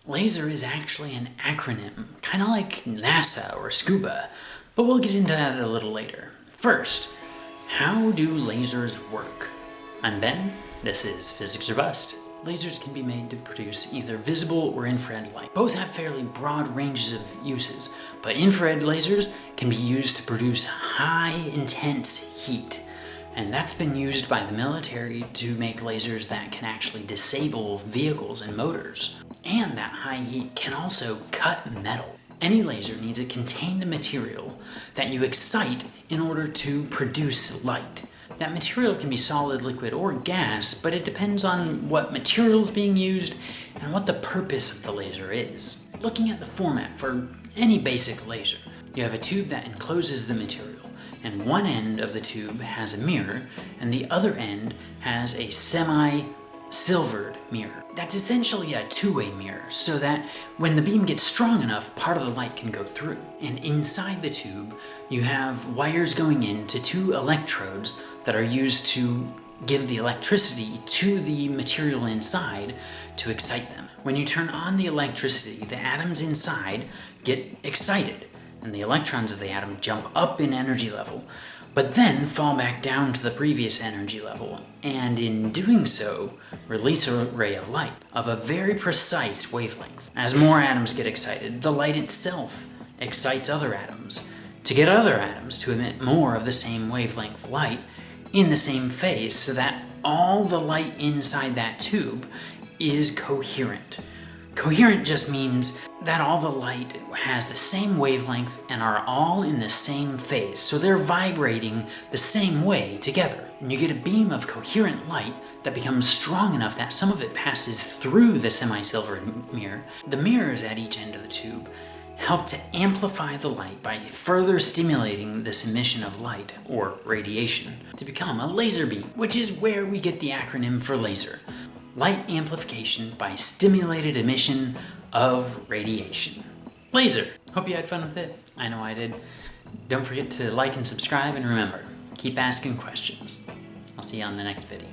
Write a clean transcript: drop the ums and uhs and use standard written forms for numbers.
Laser is actually an acronym, kind of like NASA or SCUBA, but we'll get into that a little later. First, how do lasers work? I'm Ben, this is Physics or Bust. Lasers can be made to produce either visible or infrared light. Both have fairly broad ranges of uses, but infrared lasers can be used to produce high intense heat. And that's been used by the military to make lasers that can actually disable vehicles and motors. And that high heat can also cut metal. Any laser needs a contained material that you excite in order to produce light. That material can be solid, liquid, or gas, but it depends on what material is being used and what the purpose of the laser is. Looking at the format for any basic laser, you have a tube that encloses the material, and one end of the tube has a mirror, and the other end has a semi-silvered mirror. That's essentially a two-way mirror, so that when the beam gets strong enough, part of the light can go through. And inside the tube, you have wires going into two electrodes that are used to give the electricity to the material inside to excite them. When you turn on the electricity, the atoms inside get excited, and the electrons of the atom jump up in energy level, but then fall back down to the previous energy level, and in doing so, release a ray of light of a very precise wavelength. As more atoms get excited, the light itself excites other atoms to get other atoms to emit more of the same wavelength light in the same phase, so that all the light inside that tube is coherent. Coherent just means that all the light has the same wavelength and are all in the same phase, so they're vibrating the same way together. And you get a beam of coherent light that becomes strong enough that some of it passes through the semi-silvered mirror. The mirrors at each end of the tube help to amplify the light by further stimulating this emission of light, or radiation, to become a laser beam, which is where we get the acronym for laser. Light amplification by stimulated emission of radiation. Laser! Hope you had fun with it. I know I did. Don't forget to like and subscribe, and remember, keep asking questions. I'll see you on the next video.